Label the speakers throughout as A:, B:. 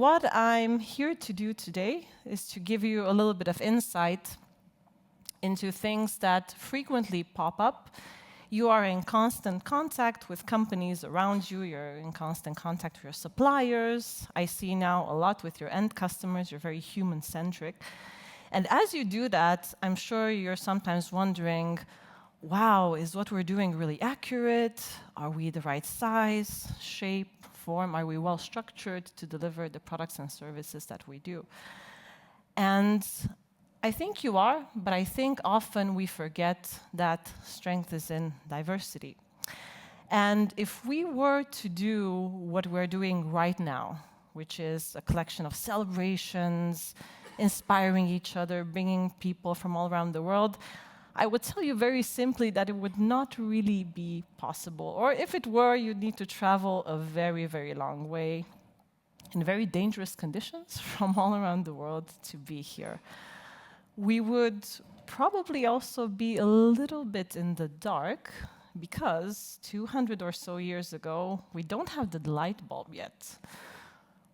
A: what I'm here to do today is to give you a little bit of insight into things that frequently pop up. You are in constant contact with companies around you. You're in constant contact with your suppliers. I see now a lot with your end customers. You're very human-centric. And as you do that, I'm sure you're sometimes wondering, wow, is what we're doing really accurate? Are we the right size, shape, form? Are we well structured to deliver the products and services that we do? And I think you are, but I think often we forget that strength is in diversity. And if we were to do what we're doing right now, which is a collection of celebrations, inspiring each other, bringing people from all around the world, I would tell you very simply that it would not really be possible. Or if it were, you'd need to travel a very, very long way in very dangerous conditions from all around the world to be here. We would probably also be a little bit in the dark because 200 or so years ago, we don't have the light bulb yet.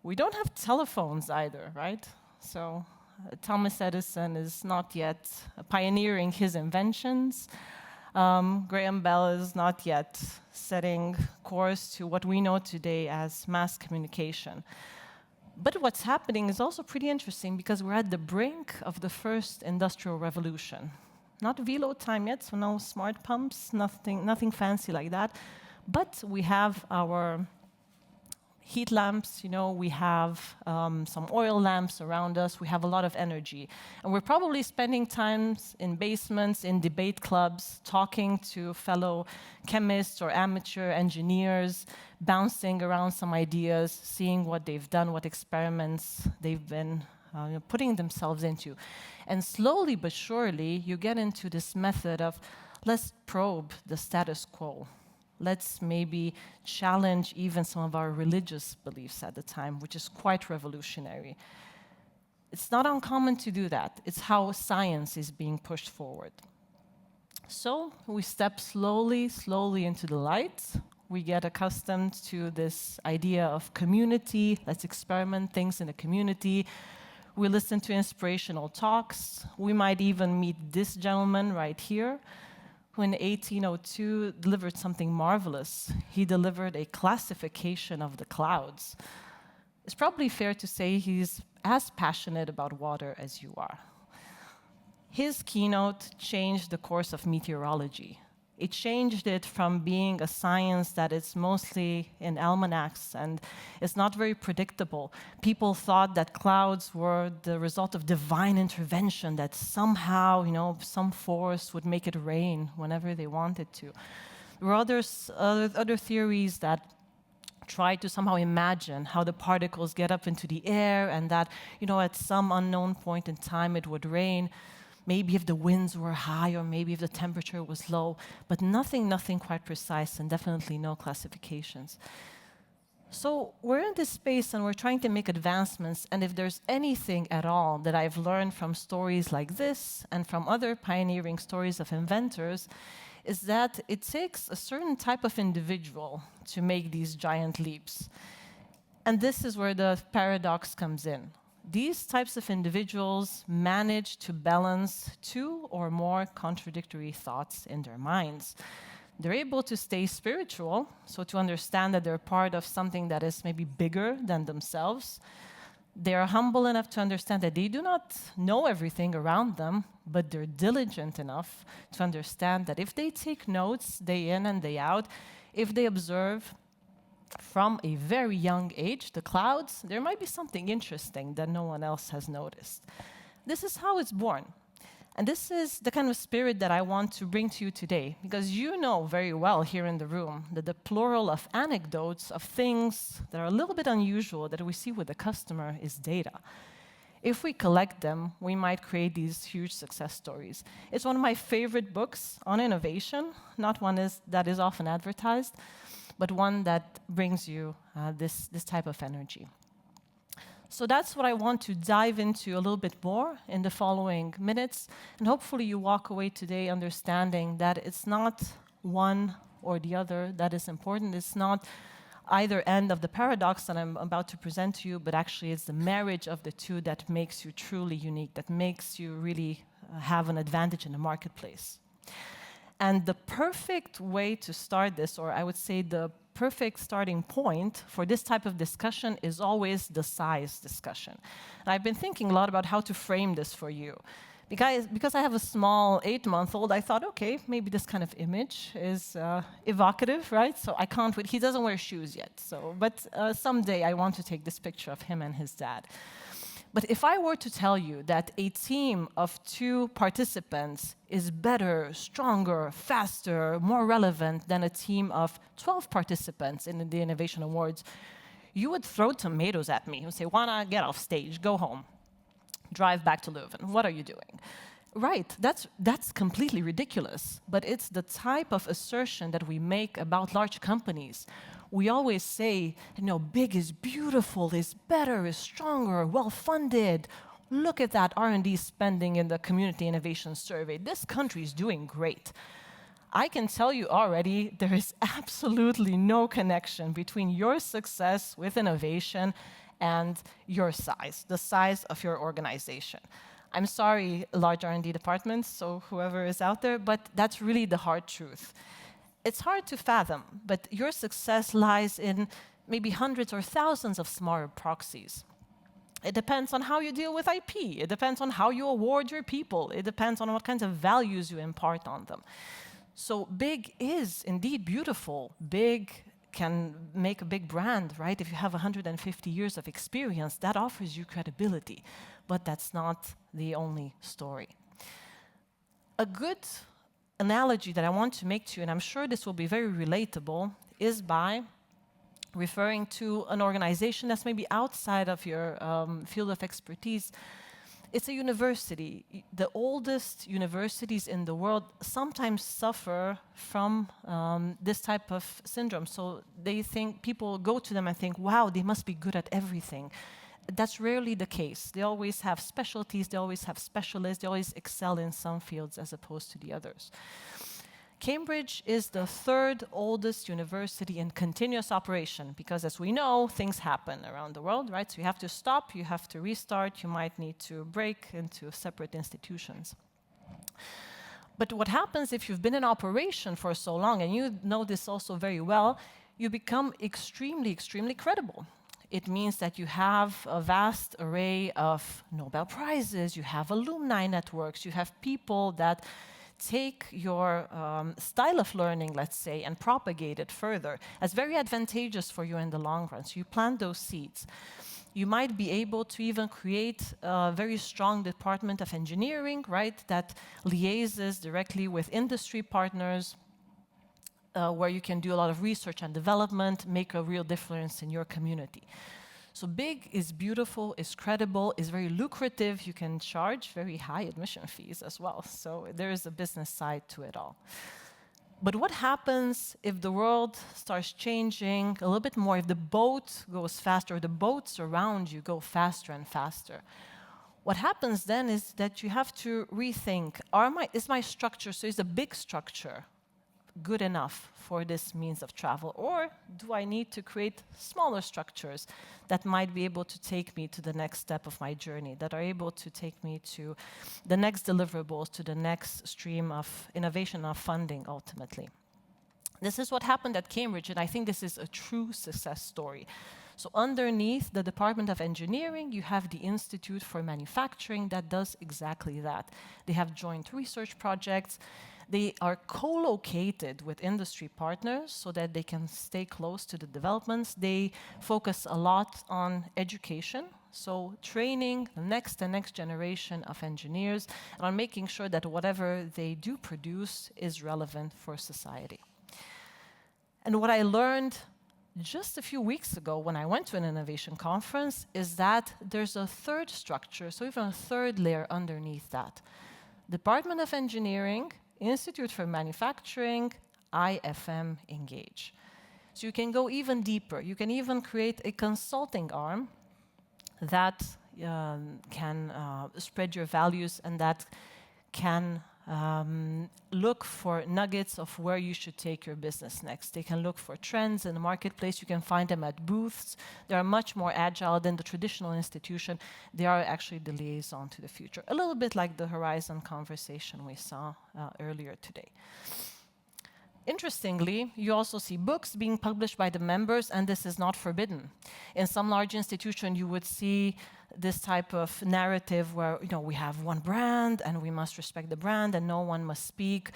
A: We don't have telephones either, right? So Thomas Edison is not yet pioneering his inventions. Graham Bell is not yet setting course to what we know today as mass communication. But what's happening is also pretty interesting because we're at the brink of the first industrial revolution. Not Wilo time yet, so no smart pumps, nothing fancy like that. But we have our heat lamps, we have some oil lamps around us, we have a lot of energy. And we're probably spending times in basements, in debate clubs, talking to fellow chemists or amateur engineers, bouncing around some ideas, seeing what they've done, what experiments they've been putting themselves into. And slowly but surely, you get into this method of, let's probe the status quo. Let's maybe challenge even some of our religious beliefs at the time, which is quite revolutionary. It's not uncommon to do that. It's how science is being pushed forward. So we step slowly, slowly into the light. We get accustomed to this idea of community. Let's experiment things in a community. We listen to inspirational talks. We might even meet this gentleman right here, who in 1802 delivered something marvelous. He delivered a classification of the clouds. It's probably fair to say he's as passionate about water as you are. His keynote changed the course of meteorology. It changed it from being a science that is mostly in almanacs and is not very predictable. People thought that clouds were the result of divine intervention, that somehow, some force would make it rain whenever they wanted to. There were other theories that tried to somehow imagine how the particles get up into the air and that, at some unknown point in time it would rain. Maybe if the winds were high or maybe if the temperature was low, but nothing quite precise and definitely no classifications. So we're in this space and we're trying to make advancements, and if there's anything at all that I've learned from stories like this and from other pioneering stories of inventors, is that it takes a certain type of individual to make these giant leaps. And this is where the paradox comes in. These types of individuals manage to balance two or more contradictory thoughts in their minds. They're able to stay spiritual, so to understand that they're part of something that is maybe bigger than themselves. They are humble enough to understand that they do not know everything around them, but they're diligent enough to understand that if they take notes day in and day out, if they observe from a very young age the clouds, there might be something interesting that no one else has noticed. This is how it's born. And this is the kind of spirit that I want to bring to you today, because you know very well here in the room that the plural of anecdotes of things that are a little bit unusual that we see with the customer is data. If we collect them, we might create these huge success stories. It's one of my favorite books on innovation, not one that is often advertised, but one that brings you this type of energy. So that's what I want to dive into a little bit more in the following minutes, and hopefully you walk away today understanding that it's not one or the other that is important. It's not either end of the paradox that I'm about to present to you, but actually it's the marriage of the two that makes you truly unique, that makes you really have an advantage in the marketplace. And the perfect way to start this, or I would say the perfect starting point for this type of discussion, is always the size discussion. And I've been thinking a lot about how to frame this for you. Because I have a small 8-month-old, I thought, okay, maybe this kind of image is evocative, right? So I can't wait. He doesn't wear shoes yet, but someday I want to take this picture of him and his dad. But if I were to tell you that a team of 2 participants is better, stronger, faster, more relevant than a team of 12 participants in the Innovation Awards, you would throw tomatoes at me and say, Oana, get off stage, go home. Drive back to Leuven. What are you doing? Right, that's completely ridiculous, but it's the type of assertion that we make about large companies. We always say, big is beautiful, is better, is stronger, well-funded. Look at that R&D spending in the Community Innovation Survey. This country is doing great. I can tell you already, there is absolutely no connection between your success with innovation and your size, the size of your organization. I'm sorry, large R&D departments, so whoever is out there, but that's really the hard truth. It's hard to fathom, but your success lies in maybe hundreds or thousands of smaller proxies. It depends on how you deal with IP. It depends on how you award your people. It depends on what kinds of values you impart on them. So big is indeed beautiful. Big can make a big brand, right? If you have 150 years of experience, that offers you credibility. But that's not the only story. A good analogy that I want to make to you, and I'm sure this will be very relatable, is by referring to an organization that's maybe outside of your field of expertise. It's a university. The oldest universities in the world sometimes suffer from this type of syndrome. So they think, people go to them and think, wow, they must be good at everything. That's rarely the case. They always have specialties, they always have specialists, they always excel in some fields as opposed to the others. Cambridge is the 3rd oldest university in continuous operation because, as we know, things happen around the world, right? So you have to stop, you have to restart, you might need to break into separate institutions. But what happens if you've been in operation for so long, and you know this also very well, you become extremely, extremely credible. It means that you have a vast array of Nobel Prizes, you have alumni networks, you have people that take your style of learning, let's say, and propagate it further as very advantageous for you in the long run. So you plant those seeds. You might be able to even create a very strong department of engineering, right, that liaises directly with industry partners, where you can do a lot of research and development, make a real difference in your community. So big is beautiful, is credible, is very lucrative. You can charge very high admission fees as well. So there is a business side to it all. But what happens if the world starts changing a little bit more, if the boat goes faster, or the boats around you go faster and faster? What happens then is that you have to rethink, is my structure, so is the big structure good enough for this means of travel? Or do I need to create smaller structures that might be able to take me to the next step of my journey, that are able to take me to the next deliverables, to the next stream of innovation of funding, ultimately? This is what happened at Cambridge, and I think this is a true success story. So underneath the Department of Engineering, you have the Institute for Manufacturing that does exactly that. They have joint research projects. They are co-located with industry partners so that they can stay close to the developments. They focus a lot on education, so training the next generation of engineers, and on making sure that whatever they do produce is relevant for society. And what I learned just a few weeks ago when I went to an innovation conference is that there's a 3rd structure, so even a 3rd layer underneath that. Department of Engineering, Institute for Manufacturing, IFM, Engage. So you can go even deeper. You can even create a consulting arm that can spread your values and that can look for nuggets of where you should take your business next. They can look for trends in the marketplace. You can find them at booths. They are much more agile than the traditional institution. They are actually the liaison to the future, a little bit like the Horizon conversation we saw earlier today. Interestingly, you also see books being published by the members, and this is not forbidden. In some large institution, you would see this type of narrative where we have one brand and we must respect the brand and no one must speak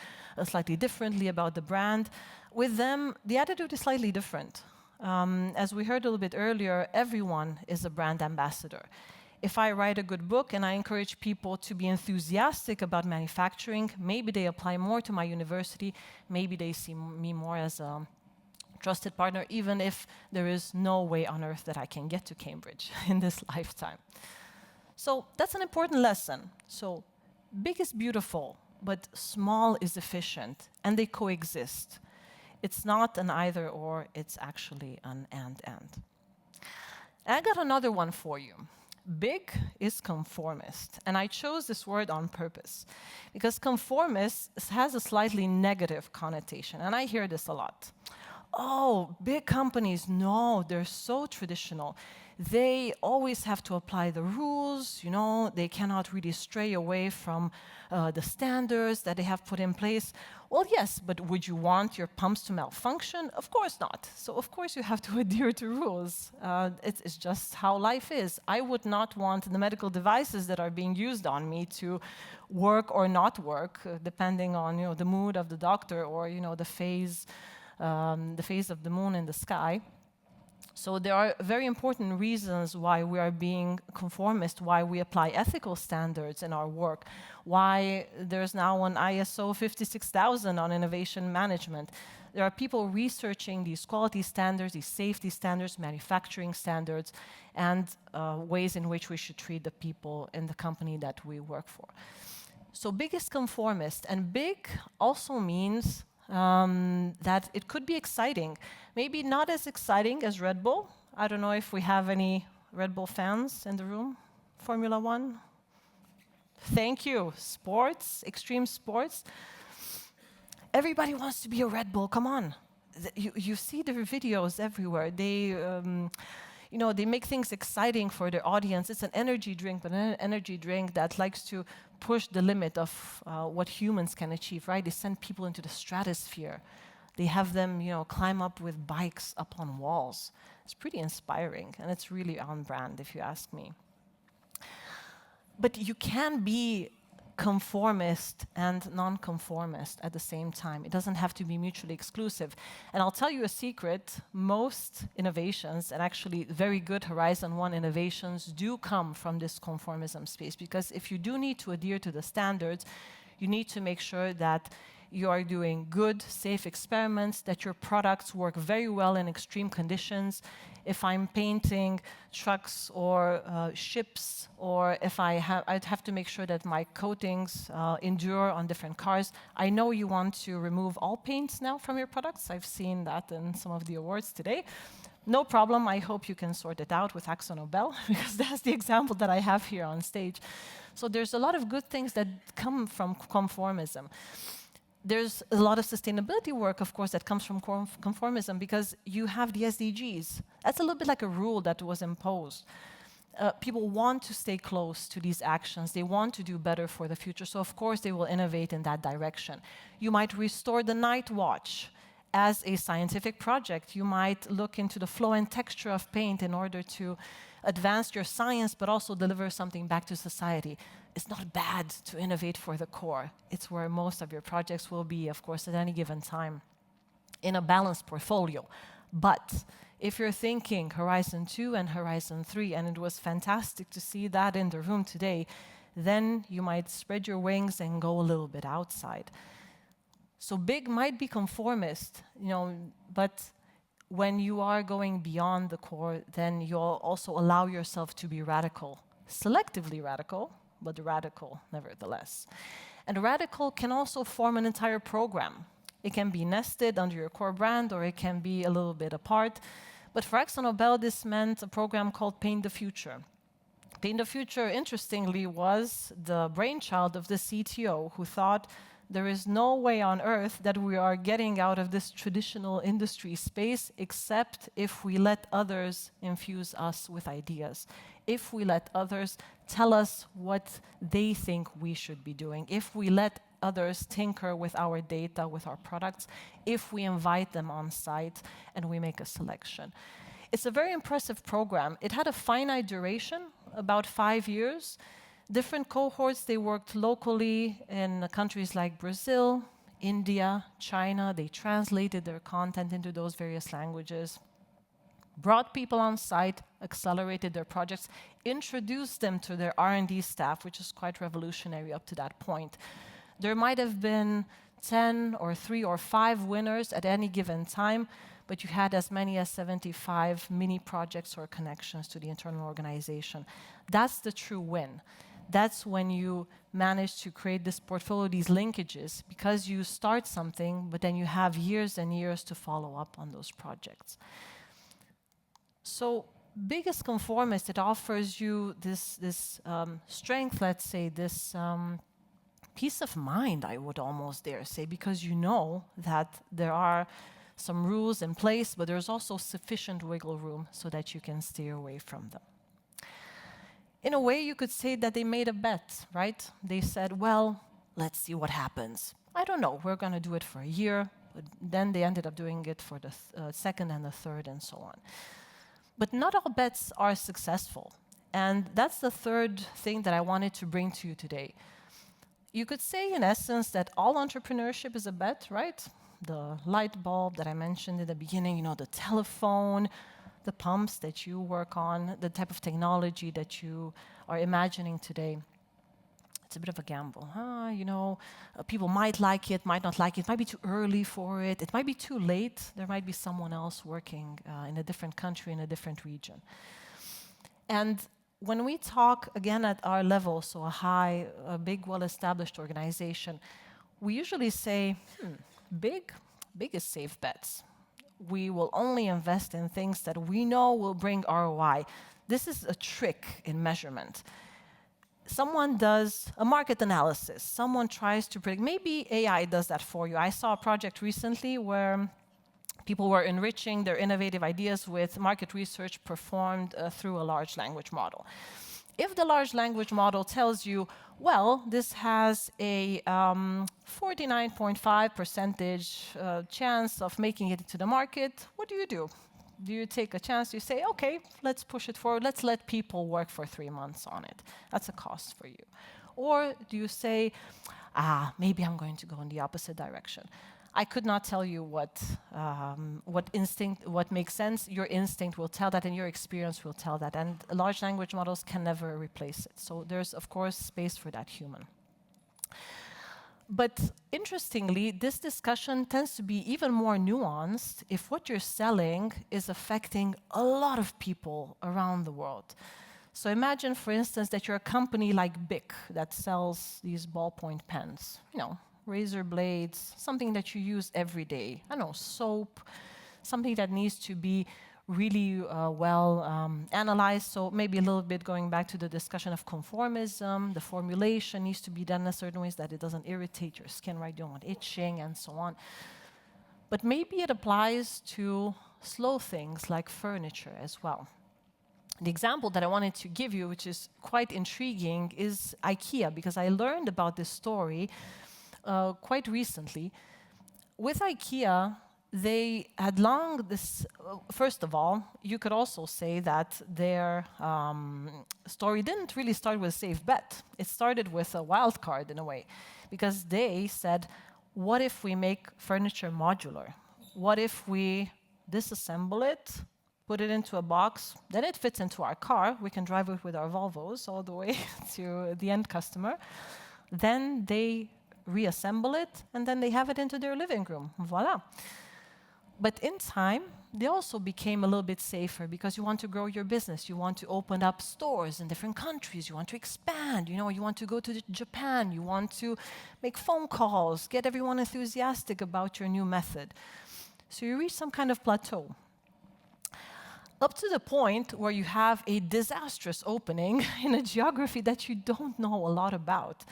A: slightly differently about the brand. With them, the attitude is slightly different. As we heard a little bit earlier, everyone is a brand ambassador. If I write a good book and I encourage people to be enthusiastic about manufacturing, maybe they apply more to my university, maybe they see me more as a trusted partner, even if there is no way on earth that I can get to Cambridge in this lifetime. So that's an important lesson. So big is beautiful, but small is efficient, and they coexist. It's not an either or, it's actually an and. And I got another one for you. Big is conformist, and I chose this word on purpose because conformist has a slightly negative connotation, and I hear this a lot. Oh, big companies, no, they're so traditional. They always have to apply the rules, they cannot really stray away from the standards that they have put in place. Well, yes, but would you want your pumps to malfunction? Of course not. So, of course, you have to adhere to rules. It's just how life is. I would not want the medical devices that are being used on me to work or not work, depending on the mood of the doctor or the phase of the moon in the sky. So there are very important reasons why we are being conformist, why we apply ethical standards in our work, why there's now an ISO 56000 on innovation management. There are people researching these quality standards, these safety standards, manufacturing standards, and ways in which we should treat the people in the company that we work for. So big is conformist, and big also means that it could be exciting. Maybe not as exciting as Red Bull. I don't know if we have any Red Bull fans in the room. Formula One? Thank you. Sports, extreme sports. Everybody wants to be a Red Bull, come on. You see their videos everywhere. They make things exciting for their audience. It's an energy drink, but an energy drink that likes to push the limit of what humans can achieve, right? They send people into the stratosphere. They have them, climb up with bikes up on walls. It's pretty inspiring, and it's really on brand, if you ask me. But you can be conformist and non-conformist at the same time. It doesn't have to be mutually exclusive. And I'll tell you a secret, most innovations, and actually very good Horizon 1 innovations, do come from this conformism space, because if you do need to adhere to the standards, you need to make sure that you are doing good, safe experiments, that your products work very well in extreme conditions. If I'm painting trucks or ships, or if I'd have to make sure that my coatings endure on different cars. I know you want to remove all paints now from your products. I've seen that in some of the awards today. No problem, I hope you can sort it out with AkzoNobel, because that's the example that I have here on stage. So there's a lot of good things that come from conformism. There's a lot of sustainability work, of course, that comes from conformism, because you have the SDGs. That's a little bit like a rule that was imposed. People want to stay close to these actions. They want to do better for the future. So, of course, they will innovate in that direction. You might restore the night watch as a scientific project. You might look into the flow and texture of paint in order to advance your science, but also deliver something back to society. It's not bad to innovate for the core. It's where most of your projects will be, of course, at any given time, in a balanced portfolio. But if you're thinking Horizon 2 and Horizon 3, and it was fantastic to see that in the room today, then you might spread your wings and go a little bit outside. So big might be conformist, but when you are going beyond the core, then you'll also allow yourself to be radical, selectively radical, but radical nevertheless. And radical can also form an entire program. It can be nested under your core brand, or it can be a little bit apart. But for AkzoNobel, this meant a program called Paint the Future. Day in the Future, interestingly, was the brainchild of the CTO who thought there is no way on earth that we are getting out of this traditional industry space except if we let others infuse us with ideas, if we let others tell us what they think we should be doing, if we let others tinker with our data, with our products, if we invite them on site and we make a selection. It's a very impressive program. It had a finite duration, about 5 years. Different cohorts, they worked locally in countries like Brazil, India, China. They translated their content into those various languages, brought people on site, accelerated their projects, introduced them to their R&D staff, which is quite revolutionary up to that point. There might have been 10 or 3 or 5 winners at any given time, but you had as many as 75 mini projects or connections to the internal organization. That's the true win. That's when you manage to create this portfolio, these linkages, because you start something, but then you have years and years to follow up on those projects. So big as conformist, it offers you this strength, let's say, this peace of mind, I would almost dare say, because you know that there are some rules in place, but there's also sufficient wiggle room so that you can steer away from them. In a way, you could say that they made a bet, right? They said, well, let's see what happens. I don't know, we're going to do it for a year, but then they ended up doing it for the second and the third and so on. But not all bets are successful. And that's the third thing that I wanted to bring to you today. You could say, in essence, that all entrepreneurship is a bet, right? The light bulb that I mentioned in the beginning, you know, the telephone, the pumps that you work on, the type of technology that you are imagining today. It's a bit of a gamble. People might like it, might not like it. It might be too early for it. It might be too late. There might be someone else working in a different country, in a different region. And when we talk, again, at our level, so a big, well-established organization, we usually say, big is safe bets. We will only invest in things that we know will bring ROI. This is a trick in measurement. Someone does a market analysis. Someone tries to predict. Maybe AI does that for you. I saw a project recently where people were enriching their innovative ideas with market research performed through a large language model. If the large language model tells you, well, this has a 49.5% chance of making it to the market, what do? Do you take a chance? You say, okay, let's push it forward. Let's let people work for 3 months on it. That's a cost for you. Or do you say, maybe I'm going to go in the opposite direction. I could not tell you what makes sense. Your instinct will tell that, and your experience will tell that. And large language models can never replace it. So there's, of course, space for that human. But interestingly, this discussion tends to be even more nuanced if what you're selling is affecting a lot of people around the world. So imagine, for instance, that you're a company like Bic that sells these ballpoint pens, razor blades, something that you use every day. Soap, something that needs to be really well analyzed. So maybe a little bit going back to the discussion of conformism. The formulation needs to be done in a certain way so that it doesn't irritate your skin, right? You don't want itching and so on. But maybe it applies to slow things like furniture as well. The example that I wanted to give you, which is quite intriguing, is IKEA, because I learned about this story quite recently. With IKEA, they had first of all, you could also say that their story didn't really start with a safe bet. It started with a wild card in a way, because they said, what if we make furniture modular? What if we disassemble it, put it into a box, then it fits into our car. We can drive it with our Volvos all the way to the end customer. Then they reassemble it, and then they have it into their living room. Voila. But in time, they also became a little bit safer because you want to grow your business. You want to open up stores in different countries. You want to expand. You want to go to Japan. You want to make phone calls, get everyone enthusiastic about your new method. So you reach some kind of plateau. up to the point where you have a disastrous opening in a geography that you don't know a lot about.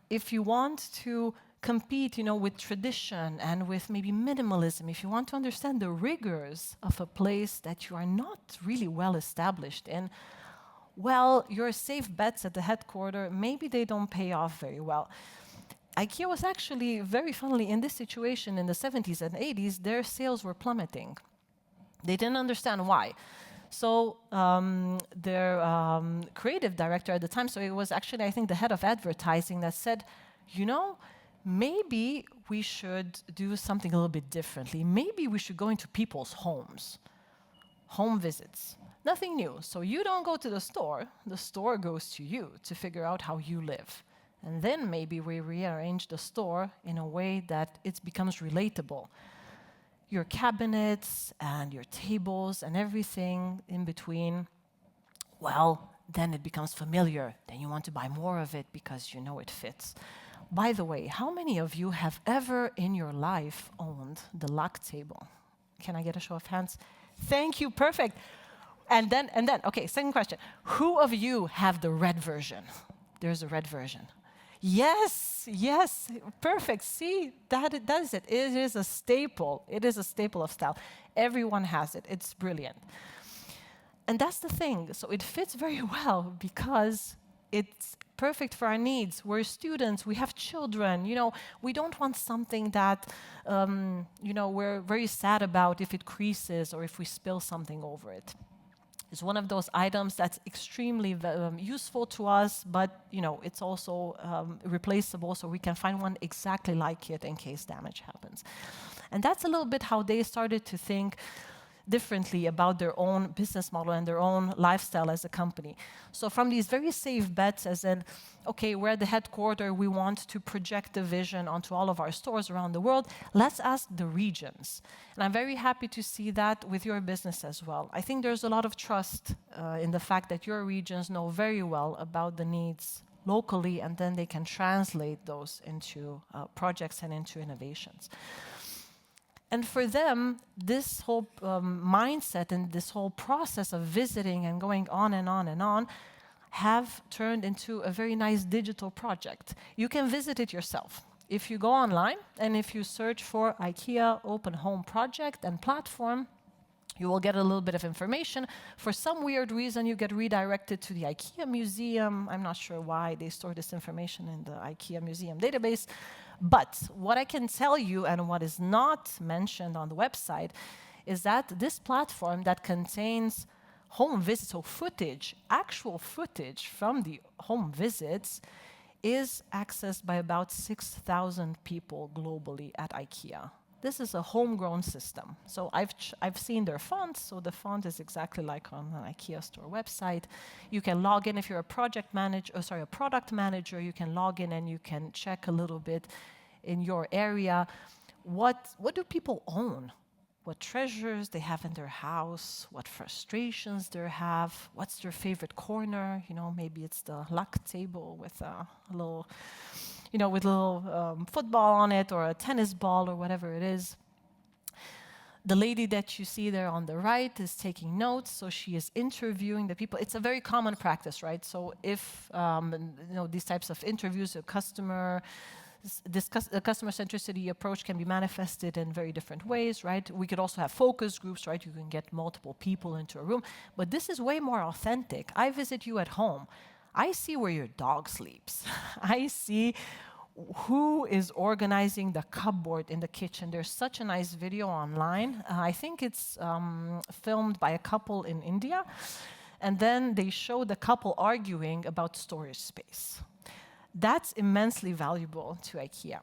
A: If you want to compete, with tradition and with maybe minimalism, if you want to understand the rigors of a place that you are not really well established in, well, your safe bets at the headquarters, maybe they don't pay off very well. IKEA was actually, very funnily, in this situation in the 70s and 80s, their sales were plummeting. They didn't understand why. So their creative director at the time, so it was actually, I think, the head of advertising that said, maybe we should do something a little bit differently. Maybe we should go into people's homes, home visits. Nothing new. So you don't go to the store goes to you to figure out how you live. And then maybe we rearrange the store in a way that it becomes relatable. Your cabinets and your tables and everything in between, well, then it becomes familiar. Then you want to buy more of it because you know it fits. By the way, how many of you have ever in your life owned the luck table? Can I get a show of hands? Thank you, perfect. And then, okay, second question. Who of you have the red version? There's a red version. Yes, perfect. See, that is it. It is a staple. It is a staple of style. Everyone has it. It's brilliant. And that's the thing. So it fits very well because it's perfect for our needs. We're students. We have children. We don't want something that, we're very sad about if it creases or if we spill something over it. It's one of those items that's extremely useful to us, but it's also replaceable, so we can find one exactly like it in case damage happens. And that's a little bit how they started to think differently about their own business model and their own lifestyle as a company. So from these very safe bets, as in, okay, we're at the headquarters, we want to project the vision onto all of our stores around the world, let's ask the regions. And I'm very happy to see that with your business as well. I think there's a lot of trust in the fact that your regions know very well about the needs locally, and then they can translate those into projects and into innovations. And for them, this whole mindset and this whole process of visiting and going on and on and on have turned into a very nice digital project. You can visit it yourself. If you go online and if you search for IKEA Open Home Project and Platform, you will get a little bit of information. For some weird reason, you get redirected to the IKEA Museum. I'm not sure why they store this information in the IKEA Museum database. But what I can tell you, and what is not mentioned on the website, is that this platform that contains home visits, so footage, actual footage from the home visits, is accessed by about 6,000 people globally at IKEA. This is a homegrown system. So I've seen their fonts, so the font is exactly like on an IKEA store website. You can log in if you're a product manager, you can log in and you can check a little bit in your area. What do people own? What treasures they have in their house, what frustrations they have, what's their favorite corner? Maybe it's the luck table with a little football on it, or a tennis ball, or whatever it is. The lady that you see there on the right is taking notes, so she is interviewing the people. It's a very common practice, right? So if these types of interviews, a customer centricity approach can be manifested in very different ways, right? We could also have focus groups, right? You can get multiple people into a room, but this is way more authentic. I visit you at home. I see where your dog sleeps. I see who is organizing the cupboard in the kitchen. There's such a nice video online. I think it's filmed by a couple in India. And then they show the couple arguing about storage space. That's immensely valuable to IKEA.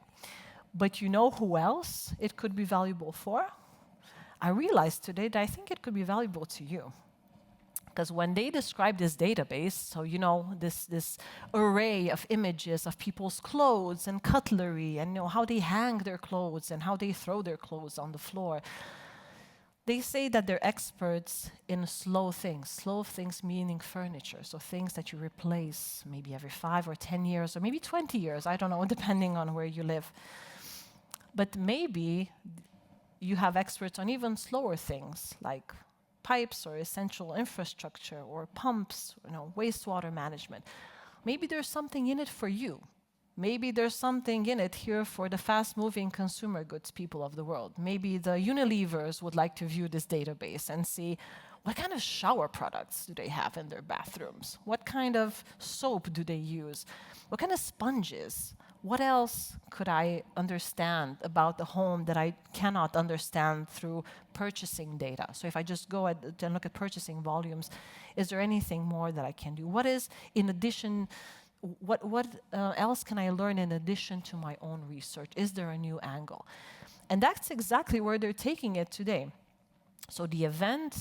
A: But you know who else it could be valuable for? I realized today that I think it could be valuable to you. Because when they describe this database, so this array of images of people's clothes and cutlery, and how they hang their clothes and how they throw their clothes on the floor, they say that they're experts in slow things meaning furniture, so things that you replace maybe every 5 or 10 years, or maybe 20 years, I don't know, depending on where you live. But maybe you have experts on even slower things, like pipes or essential infrastructure or pumps, wastewater management. Maybe there's something in it for you. Maybe there's something in it here for the fast-moving consumer goods people of the world. Maybe the Unilevers would like to view this database and see what kind of shower products do they have in their bathrooms? What kind of soap do they use? What kind of sponges? What else could I understand about the home that I cannot understand through purchasing data? So if I just go and look at purchasing volumes, is there anything more that I can do? What is in addition? What else can I learn in addition to my own research? Is there a new angle? And that's exactly where they're taking it today. So the event,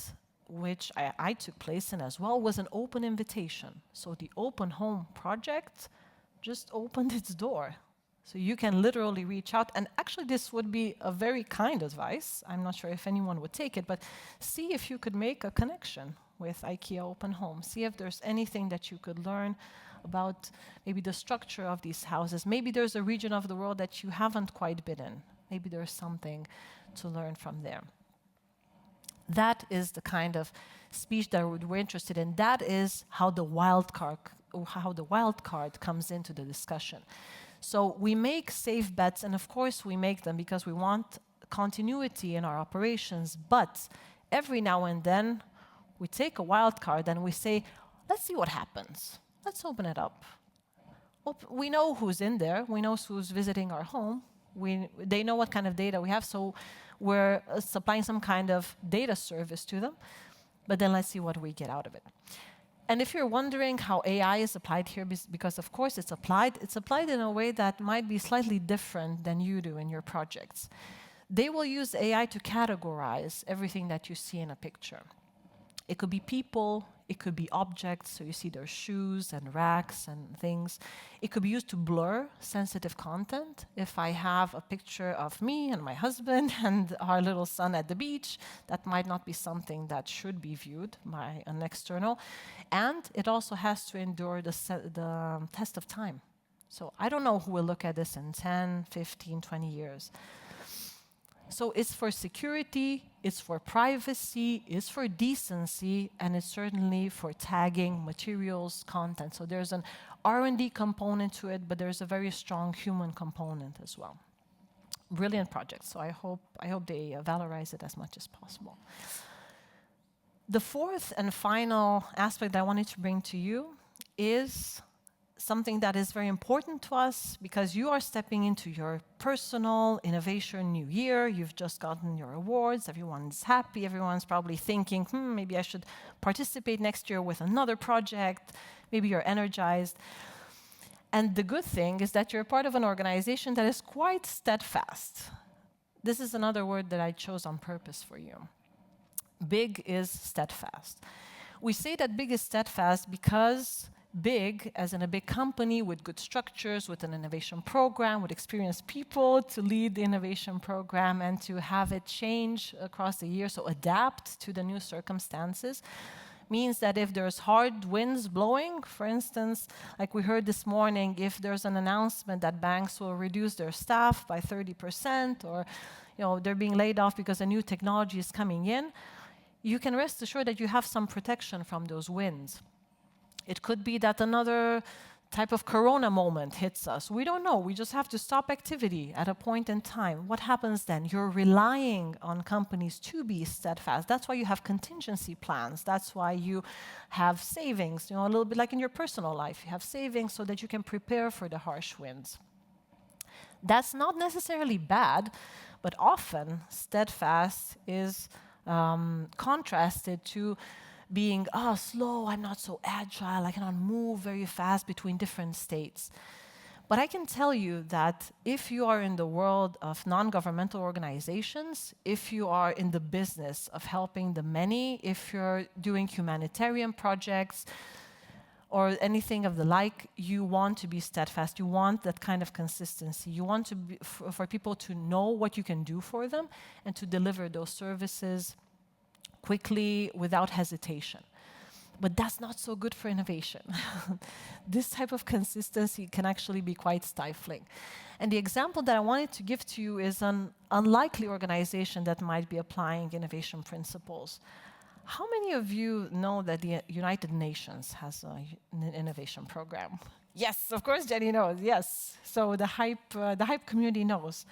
A: which I took place in as well, was an open invitation. So the Open Home project just opened its door. So you can literally reach out. And actually, this would be a very kind advice. I'm not sure if anyone would take it, but see if you could make a connection with IKEA Open Home. See if there's anything that you could learn about maybe the structure of these houses. Maybe there's a region of the world that you haven't quite been in. Maybe there's something to learn from there. That is the kind of speech that we're interested in. That is how the wild card comes into the discussion. So we make safe bets, and of course we make them because we want continuity in our operations, but every now and then we take a wild card and we say, let's see what happens. Let's open it up. We know who's in there. We know who's visiting our home. They know what kind of data we have, so we're supplying some kind of data service to them. But then let's see what we get out of it. And if you're wondering how AI is applied here, because of course it's applied in a way that might be slightly different than you do in your projects. They will use AI to categorize everything that you see in a picture. It could be people, it could be objects, so you see their shoes and racks and things. It could be used to blur sensitive content. If I have a picture of me and my husband and our little son at the beach, that might not be something that should be viewed by an external. And it also has to endure the test of time. So I don't know who will look at this in 10, 15, 20 years. So it's for security, it's for privacy, it's for decency, and it's certainly for tagging materials, content. So there's an R&D component to it, but there's a very strong human component as well. Brilliant project, so I hope they valorize it as much as possible. The fourth and final aspect I wanted to bring to you is something that is very important to us because you are stepping into your personal innovation new year. You've just gotten your awards. Everyone's happy. Everyone's probably thinking, maybe I should participate next year with another project. Maybe you're energized. And the good thing is that you're part of an organization that is quite steadfast. This is another word that I chose on purpose for you. Big is steadfast. We say that big is steadfast because big, as in a big company with good structures, with an innovation program, with experienced people to lead the innovation program and to have it change across the year, so adapt to the new circumstances, means that if there's hard winds blowing, for instance, like we heard this morning, if there's an announcement that banks will reduce their staff by 30% or they're being laid off because a new technology is coming in, you can rest assured that you have some protection from those winds. It could be that another type of corona moment hits us. We don't know. We just have to stop activity at a point in time. What happens then? You're relying on companies to be steadfast. That's why you have contingency plans. That's why you have savings, a little bit like in your personal life. You have savings so that you can prepare for the harsh winds. That's not necessarily bad, but often steadfast is contrasted to being, slow, I'm not so agile, I cannot move very fast between different states. But I can tell you that if you are in the world of non-governmental organizations, if you are in the business of helping the many, if you're doing humanitarian projects or anything of the like, you want to be steadfast. You want that kind of consistency. You want to be, for people to know what you can do for them and to deliver those services quickly, without hesitation. But that's not so good for innovation. This type of consistency can actually be quite stifling. And the example that I wanted to give to you is an unlikely organization that might be applying innovation principles. How many of you know that the United Nations has an innovation program? Yes, of course, Jenny knows. Yes, so the hype community knows.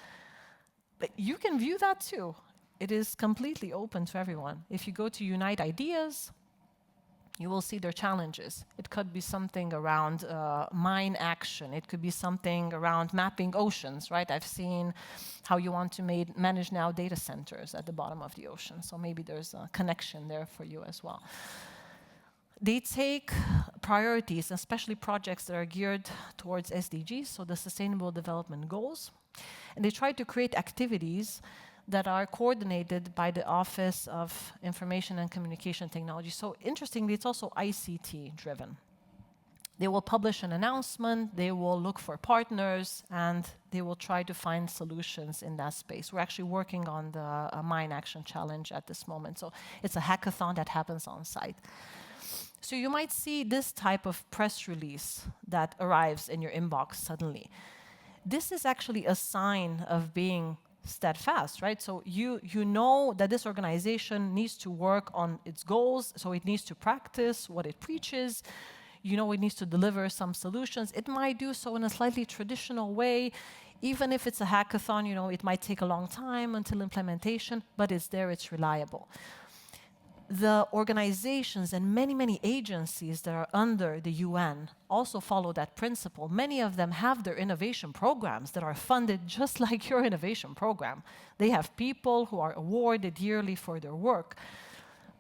A: But you can view that too. It is completely open to everyone. If you go to Unite Ideas, you will see their challenges. It could be something around mine action. It could be something around mapping oceans, right? I've seen how you want to manage now data centers at the bottom of the ocean. So maybe there's a connection there for you as well. They take priorities, especially projects that are geared towards SDGs, so the Sustainable Development Goals, and they try to create activities that are coordinated by the Office of Information and Communication Technology. So interestingly, it's also ICT driven. They will publish an announcement, they will look for partners, and they will try to find solutions in that space. We're actually working on the Mine Action Challenge at this moment. So it's a hackathon that happens on site. So you might see this type of press release that arrives in your inbox suddenly. This is actually a sign of being steadfast, right? So you know that this organization needs to work on its goals, so it needs to practice what it preaches. You know it needs to deliver some solutions. It might do so in a slightly traditional way. Even if it's a hackathon, you know, it might take a long time until implementation, but it's there, it's reliable. The organizations and many agencies that are under the UN also follow that principle. Many of them have their innovation programs that are funded just like your innovation program. They have people who are awarded yearly for their work.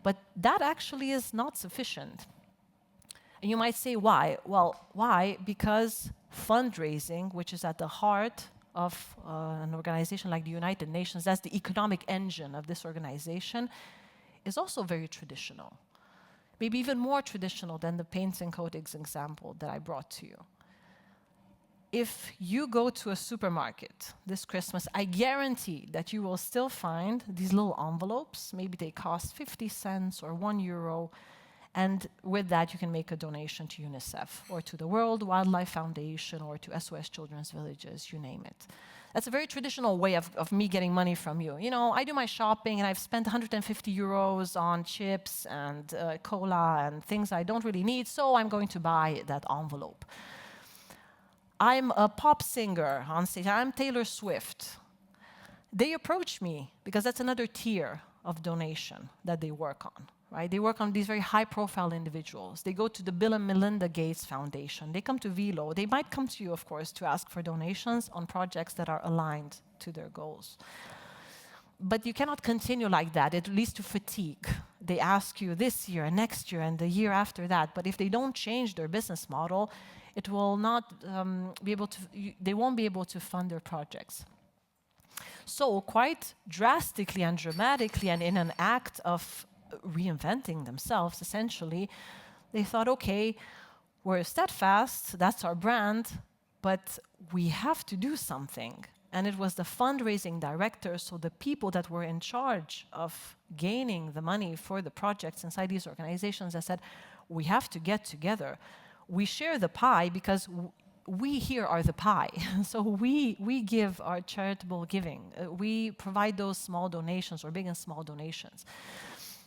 A: But that actually is not sufficient. And you might say, why? Well, why? Because fundraising, which is at the heart of an organization like the United Nations, that's the economic engine of this organization, is also very traditional, maybe even more traditional than the paints and coatings example that I brought to you. If you go to a supermarket this Christmas, I guarantee that you will still find these little envelopes. Maybe they cost 50 cents or €1, and with that you can make a donation to UNICEF or to the World Wildlife Foundation or to SOS Children's Villages, you name it. That's a very traditional way of me getting money from you. You know, I do my shopping and I've spent €150 on chips and cola and things I don't really need, so I'm going to buy that envelope. I'm a pop singer on stage. I'm Taylor Swift. They approach me because that's another tier of donation that they work on. Right? They work on these very high-profile individuals. They go to the Bill and Melinda Gates Foundation. They come to Wilo. They might come to you, of course, to ask for donations on projects that are aligned to their goals. But you cannot continue like that. It leads to fatigue. They ask you this year and next year and the year after that. But if they don't change their business model, it will not be able to. They won't be able to fund their projects. So, quite drastically and dramatically, and in an act of reinventing themselves, essentially, they thought, okay, we're steadfast, that's our brand, but we have to do something. And it was the fundraising directors, so the people that were in charge of gaining the money for the projects inside these organizations, that said, we have to get together. We share the pie because we here are the pie. So we give our charitable giving. We provide those small donations or big and small donations.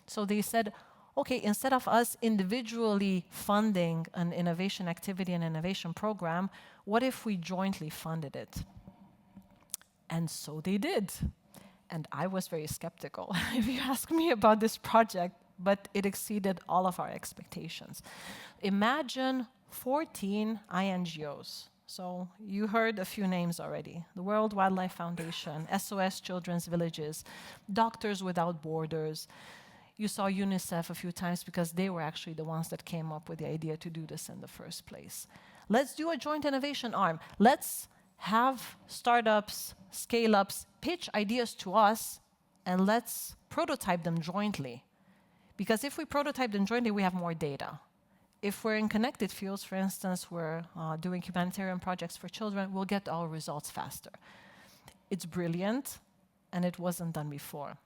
A: So they said, okay, instead of us individually funding an innovation activity and innovation program, what if we jointly funded it? And so they did. And I was very skeptical, if you ask me, about this project, but it exceeded all of our expectations. Imagine 14 INGOs. So you heard a few names already. The World Wildlife Foundation, SOS Children's Villages, Doctors Without Borders. You saw UNICEF a few times because they were actually the ones that came up with the idea to do this in the first place. Let's do a joint innovation arm. Let's have startups, scale-ups, pitch ideas to us, and let's prototype them jointly. Because if we prototype them jointly, we have more data. If we're in connected fields, for instance, we're doing humanitarian projects for children, we'll get our results faster. It's brilliant, and it wasn't done before.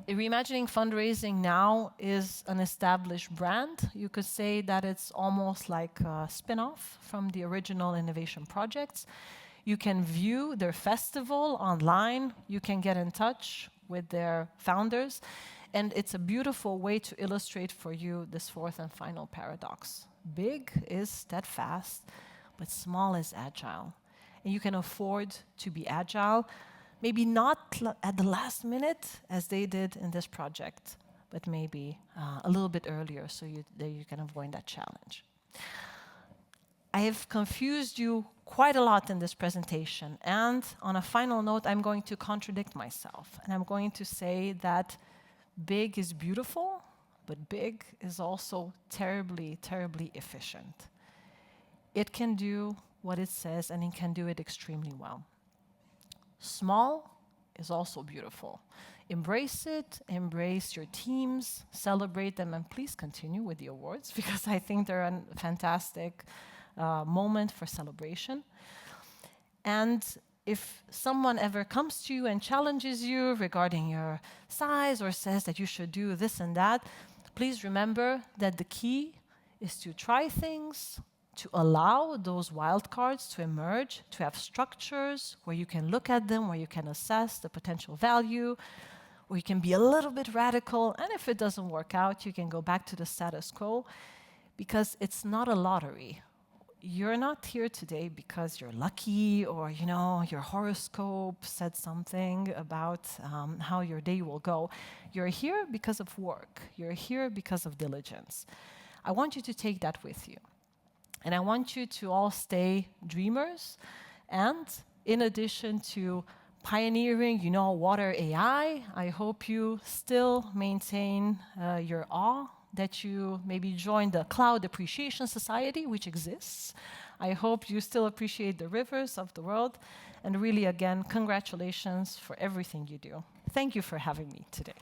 A: Reimagining fundraising now is an established brand. You could say that it's almost like a spin-off from the original innovation projects. You can view their festival online. You can get in touch with their founders. And it's a beautiful way to illustrate for you this fourth and final paradox. Big is steadfast, but small is agile. And you can afford to be agile, maybe not at the last minute as they did in this project, but maybe a little bit earlier so that you can avoid that challenge. I have confused you quite a lot in this presentation, and on a final note, I'm going to contradict myself, and I'm going to say that big is beautiful, but big is also terribly, terribly efficient. It can do what it says, and it can do it extremely well. Small is also beautiful. Embrace it, embrace your teams, celebrate them, and please continue with the awards because I think they're a fantastic moment for celebration. And if someone ever comes to you and challenges you regarding your size or says that you should do this and that, please remember that the key is to try things, to allow those wildcards to emerge, to have structures where you can look at them, where you can assess the potential value, where you can be a little bit radical, and if it doesn't work out, you can go back to the status quo, because it's not a lottery. You're not here today because you're lucky or, your horoscope said something about how your day will go. You're here because of work. You're here because of diligence. I want you to take that with you. And I want you to all stay dreamers. And in addition to pioneering, water AI, I hope you still maintain your awe, that you maybe join the Cloud Appreciation Society, which exists. I hope you still appreciate the rivers of the world. And really, again, congratulations for everything you do. Thank you for having me today.